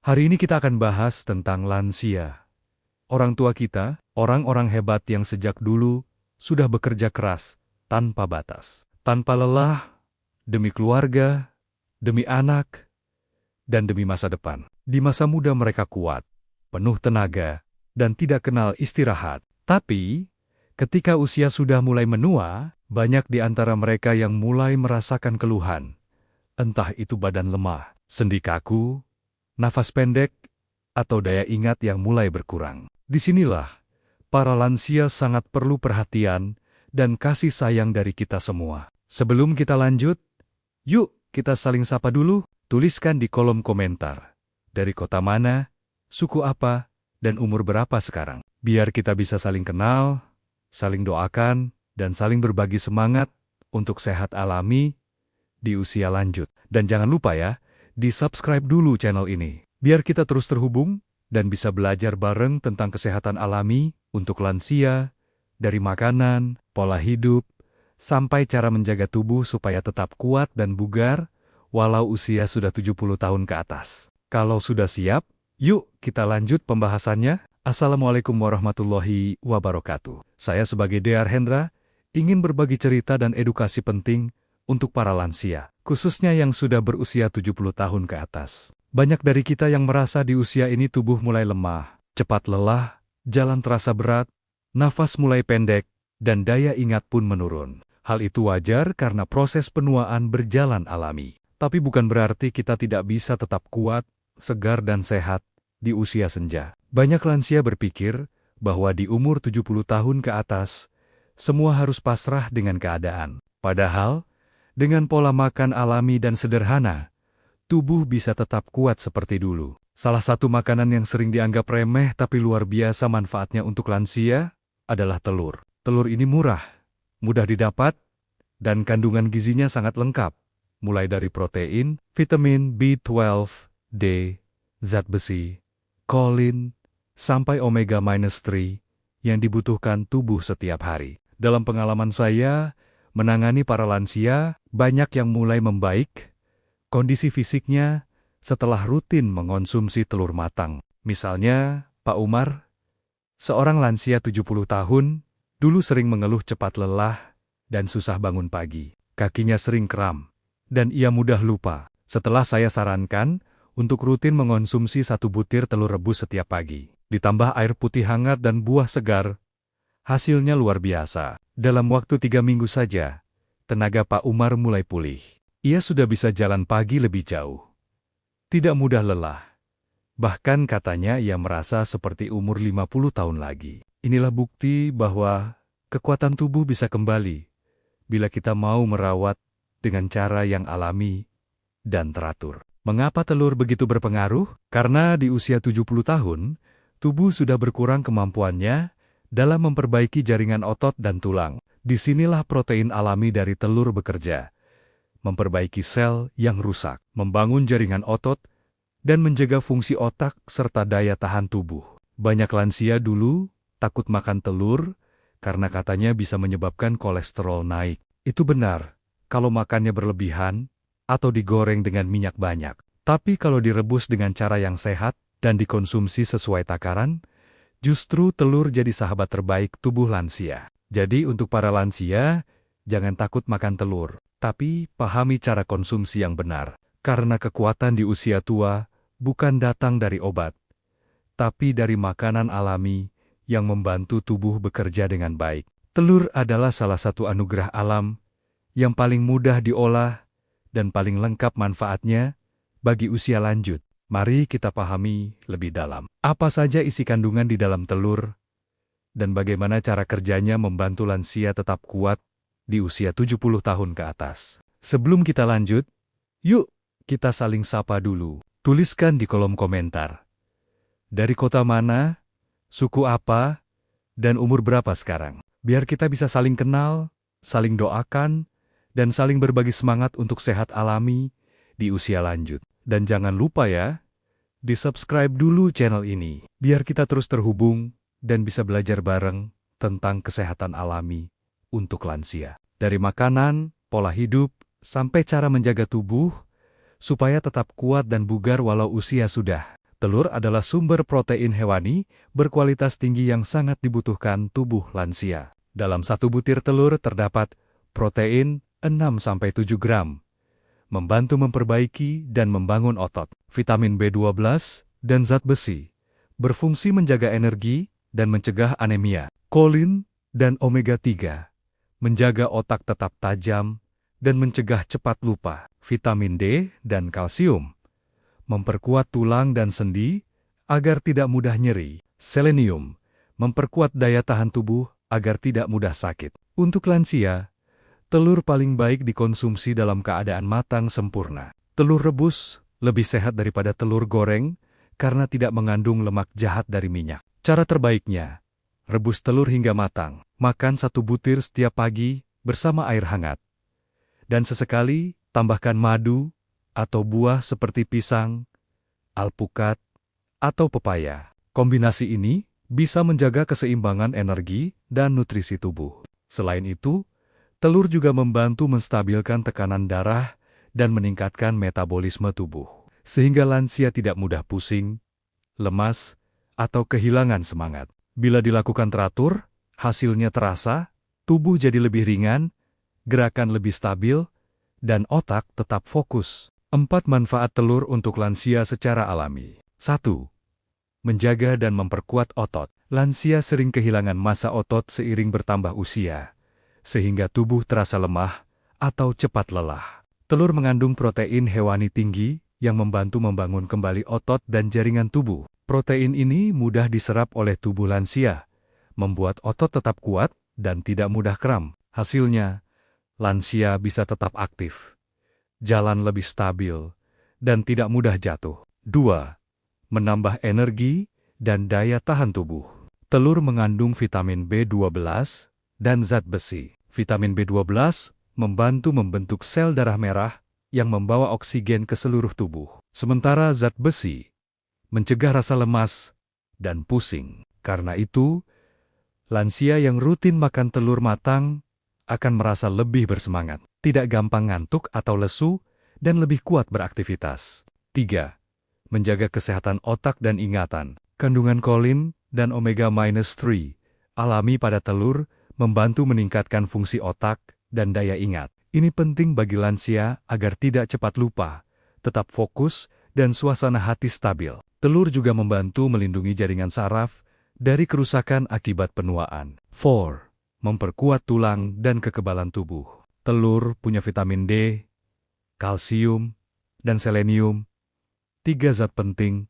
Hari ini kita akan bahas tentang lansia. Orang tua kita, orang-orang hebat yang sejak dulu sudah bekerja keras, tanpa batas, tanpa lelah, demi keluarga, demi anak, dan demi masa depan. Di masa muda mereka kuat, penuh tenaga, dan tidak kenal istirahat. Tapi, ketika usia sudah mulai menua, banyak di antara mereka yang mulai merasakan keluhan. Entah itu badan lemah, sendi kaku, nafas pendek, atau daya ingat yang mulai berkurang. Disinilah, para lansia sangat perlu perhatian dan kasih sayang dari kita semua. Sebelum kita lanjut, yuk kita saling sapa dulu. Tuliskan di kolom komentar. Dari kota mana, suku apa, dan umur berapa sekarang. Biar kita bisa saling kenal, saling doakan, dan saling berbagi semangat untuk sehat alami di usia lanjut. Dan jangan lupa ya, di-subscribe dulu channel ini, biar kita terus terhubung dan bisa belajar bareng tentang kesehatan alami untuk lansia, dari makanan, pola hidup, sampai cara menjaga tubuh supaya tetap kuat dan bugar, walau usia sudah 70 tahun ke atas. Kalau sudah siap, yuk kita lanjut pembahasannya. Assalamualaikum warahmatullahi wabarakatuh. Saya sebagai Dr. Hendra, ingin berbagi cerita dan edukasi penting untuk para lansia, khususnya yang sudah berusia 70 tahun ke atas. Banyak dari kita yang merasa di usia ini tubuh mulai lemah, cepat lelah, jalan terasa berat, nafas mulai pendek, dan daya ingat pun menurun. Hal itu wajar karena proses penuaan berjalan alami. Tapi bukan berarti kita tidak bisa tetap kuat, segar dan sehat di usia senja. Banyak lansia berpikir bahwa di umur 70 tahun ke atas, semua harus pasrah dengan keadaan. Padahal, dengan pola makan alami dan sederhana, tubuh bisa tetap kuat seperti dulu. Salah satu makanan yang sering dianggap remeh tapi luar biasa manfaatnya untuk lansia adalah telur. Telur ini murah, mudah didapat, dan kandungan gizinya sangat lengkap. Mulai dari protein, vitamin B12, D, zat besi, kolin, sampai omega-3 yang dibutuhkan tubuh setiap hari. Dalam pengalaman saya, menangani para lansia, banyak yang mulai membaik kondisi fisiknya setelah rutin mengonsumsi telur matang. Misalnya, Pak Umar, seorang lansia 70 tahun, dulu sering mengeluh cepat lelah dan susah bangun pagi. Kakinya sering kram, dan ia mudah lupa. Setelah saya sarankan untuk rutin mengonsumsi 1 butir telur rebus setiap pagi, ditambah air putih hangat dan buah segar, hasilnya luar biasa. Dalam waktu 3 minggu saja, tenaga Pak Umar mulai pulih. Ia sudah bisa jalan pagi lebih jauh. Tidak mudah lelah. Bahkan katanya ia merasa seperti umur 50 tahun lagi. Inilah bukti bahwa kekuatan tubuh bisa kembali bila kita mau merawat dengan cara yang alami dan teratur. Mengapa telur begitu berpengaruh? Karena di usia 70 tahun, tubuh sudah berkurang kemampuannya dalam memperbaiki jaringan otot dan tulang. Disinilah protein alami dari telur bekerja, memperbaiki sel yang rusak, membangun jaringan otot, dan menjaga fungsi otak serta daya tahan tubuh. Banyak lansia dulu takut makan telur karena katanya bisa menyebabkan kolesterol naik. Itu benar kalau makannya berlebihan atau digoreng dengan minyak banyak. Tapi kalau direbus dengan cara yang sehat dan dikonsumsi sesuai takaran, justru telur jadi sahabat terbaik tubuh lansia. Jadi untuk para lansia, jangan takut makan telur, tapi pahami cara konsumsi yang benar. Karena kekuatan di usia tua bukan datang dari obat, tapi dari makanan alami yang membantu tubuh bekerja dengan baik. Telur adalah salah satu anugerah alam yang paling mudah diolah dan paling lengkap manfaatnya bagi usia lanjut. Mari kita pahami lebih dalam. Apa saja isi kandungan di dalam telur, dan bagaimana cara kerjanya membantu lansia tetap kuat di usia 70 tahun ke atas. Sebelum kita lanjut, yuk kita saling sapa dulu. Tuliskan di kolom komentar. Dari kota mana, suku apa, dan umur berapa sekarang. Biar kita bisa saling kenal, saling doakan, dan saling berbagi semangat untuk sehat alami di usia lanjut. Dan jangan lupa ya, di-subscribe dulu channel ini, biar kita terus terhubung dan bisa belajar bareng tentang kesehatan alami untuk lansia. Dari makanan, pola hidup, sampai cara menjaga tubuh, supaya tetap kuat dan bugar walau usia sudah Telur adalah sumber protein hewani berkualitas tinggi yang sangat dibutuhkan tubuh lansia. Dalam satu butir telur terdapat protein 6-7 gram, membantu memperbaiki dan membangun otot. Vitamin B12 dan zat besi berfungsi menjaga energi dan mencegah anemia. Kolin dan omega-3 menjaga otak tetap tajam dan mencegah cepat lupa. Vitamin D dan kalsium memperkuat tulang dan sendi agar tidak mudah nyeri. Selenium memperkuat daya tahan tubuh agar tidak mudah sakit. Untuk lansia, telur paling baik dikonsumsi dalam keadaan matang sempurna. Telur rebus lebih sehat daripada telur goreng karena tidak mengandung lemak jahat dari minyak. Cara terbaiknya, rebus telur hingga matang. Makan 1 butir setiap pagi bersama air hangat. Dan sesekali tambahkan madu atau buah seperti pisang, alpukat, atau pepaya. Kombinasi ini bisa menjaga keseimbangan energi dan nutrisi tubuh. Selain itu, telur juga membantu menstabilkan tekanan darah dan meningkatkan metabolisme tubuh, sehingga lansia tidak mudah pusing, lemas, atau kehilangan semangat. Bila dilakukan teratur, hasilnya terasa, tubuh jadi lebih ringan, gerakan lebih stabil, dan otak tetap fokus. 4 manfaat telur untuk lansia secara alami. 1. Menjaga dan memperkuat otot. Lansia sering kehilangan massa otot seiring bertambah usia, sehingga tubuh terasa lemah atau cepat lelah. Telur mengandung protein hewani tinggi yang membantu membangun kembali otot dan jaringan tubuh. Protein ini mudah diserap oleh tubuh lansia, membuat otot tetap kuat dan tidak mudah kram. Hasilnya, lansia bisa tetap aktif, jalan lebih stabil, dan tidak mudah jatuh. 2. Menambah energi dan daya tahan tubuh. Telur mengandung vitamin B12 dan zat besi. Vitamin B12 membantu membentuk sel darah merah yang membawa oksigen ke seluruh tubuh. Sementara zat besi mencegah rasa lemas dan pusing. Karena itu, lansia yang rutin makan telur matang akan merasa lebih bersemangat, tidak gampang ngantuk atau lesu, dan lebih kuat beraktivitas. 3. Menjaga kesehatan otak dan ingatan. Kandungan kolin dan omega-3 alami pada telur membantu meningkatkan fungsi otak dan daya ingat. Ini penting bagi lansia agar tidak cepat lupa, tetap fokus, dan suasana hati stabil. Telur juga membantu melindungi jaringan saraf dari kerusakan akibat penuaan. 4. Memperkuat tulang dan kekebalan tubuh. Telur punya vitamin D, kalsium, dan selenium, 3 zat penting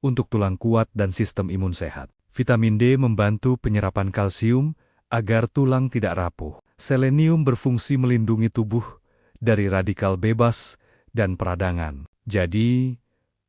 untuk tulang kuat dan sistem imun sehat. Vitamin D membantu penyerapan kalsium agar tulang tidak rapuh. Selenium berfungsi melindungi tubuh dari radikal bebas dan peradangan. Jadi,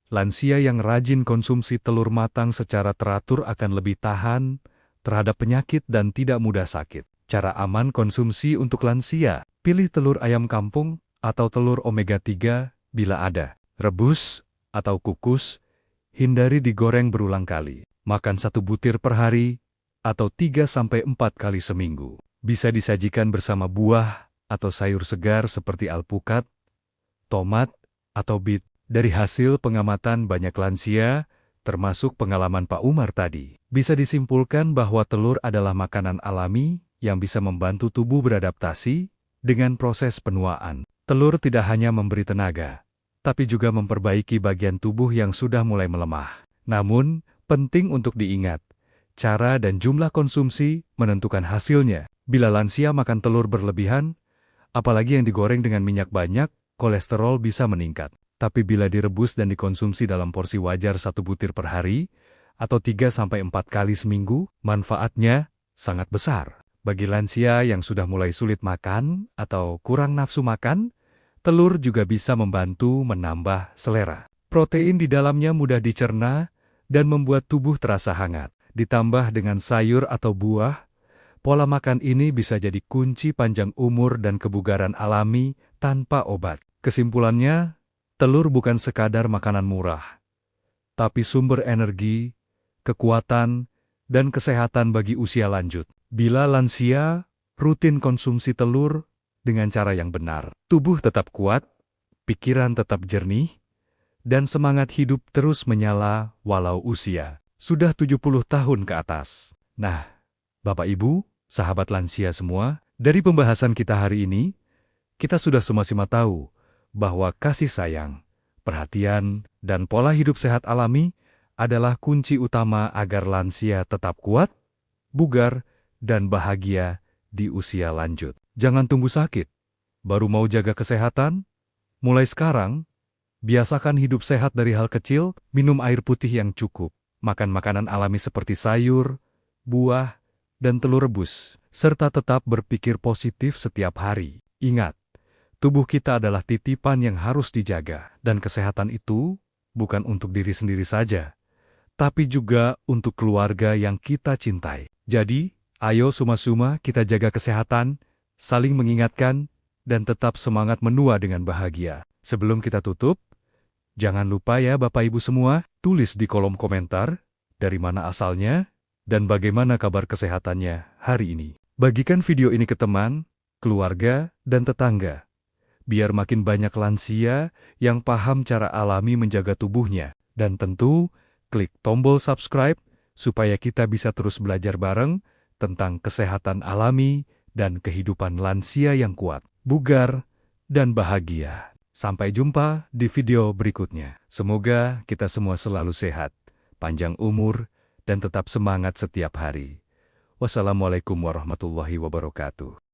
lansia yang rajin konsumsi telur matang secara teratur akan lebih tahan terhadap penyakit dan tidak mudah sakit. Cara aman konsumsi untuk lansia: pilih telur ayam kampung atau telur omega-3 bila ada. Rebus atau kukus, hindari digoreng berulang kali. Makan 1 butir per hari atau 3-4 kali seminggu. Bisa disajikan bersama buah atau sayur segar seperti alpukat, tomat, atau bit. Dari hasil pengamatan banyak lansia, termasuk pengalaman Pak Umar tadi, bisa disimpulkan bahwa telur adalah makanan alami yang bisa membantu tubuh beradaptasi dengan proses penuaan. Telur tidak hanya memberi tenaga, tapi juga memperbaiki bagian tubuh yang sudah mulai melemah. Namun, penting untuk diingat, cara dan jumlah konsumsi menentukan hasilnya. Bila lansia makan telur berlebihan, apalagi yang digoreng dengan minyak banyak, kolesterol bisa meningkat. Tapi bila direbus dan dikonsumsi dalam porsi wajar 1 butir per hari, atau 3-4 kali seminggu, manfaatnya sangat besar. Bagi lansia yang sudah mulai sulit makan atau kurang nafsu makan, telur juga bisa membantu menambah selera. Protein di dalamnya mudah dicerna dan membuat tubuh terasa hangat. Ditambah dengan sayur atau buah, pola makan ini bisa jadi kunci panjang umur dan kebugaran alami tanpa obat. Kesimpulannya, telur bukan sekadar makanan murah, tapi sumber energi, kekuatan, dan kesehatan bagi usia lanjut. Bila lansia rutin konsumsi telur dengan cara yang benar, tubuh tetap kuat, pikiran tetap jernih, dan semangat hidup terus menyala walau usia sudah 70 tahun ke atas. Nah, Bapak Ibu, sahabat lansia semua, dari pembahasan kita hari ini, kita sudah sama-sama tahu bahwa kasih sayang, perhatian, dan pola hidup sehat alami adalah kunci utama agar lansia tetap kuat, bugar, dan bahagia di usia lanjut. Jangan tunggu sakit. Baru mau jaga kesehatan? Mulai sekarang, biasakan hidup sehat dari hal kecil, minum air putih yang cukup, makan makanan alami seperti sayur, buah, dan telur rebus, serta tetap berpikir positif setiap hari. Ingat, tubuh kita adalah titipan yang harus dijaga, dan kesehatan itu bukan untuk diri sendiri saja, tapi juga untuk keluarga yang kita cintai. Jadi, ayo suma-suma kita jaga kesehatan, saling mengingatkan, dan tetap semangat menua dengan bahagia. Sebelum kita tutup, jangan lupa ya Bapak Ibu semua, tulis di kolom komentar dari mana asalnya dan bagaimana kabar kesehatannya hari ini. Bagikan video ini ke teman, keluarga, dan tetangga, biar makin banyak lansia yang paham cara alami menjaga tubuhnya. Dan tentu, klik tombol subscribe supaya kita bisa terus belajar bareng tentang kesehatan alami dan kehidupan lansia yang kuat, bugar, dan bahagia. Sampai jumpa di video berikutnya. Semoga kita semua selalu sehat, panjang umur, dan tetap semangat setiap hari. Wassalamualaikum warahmatullahi wabarakatuh.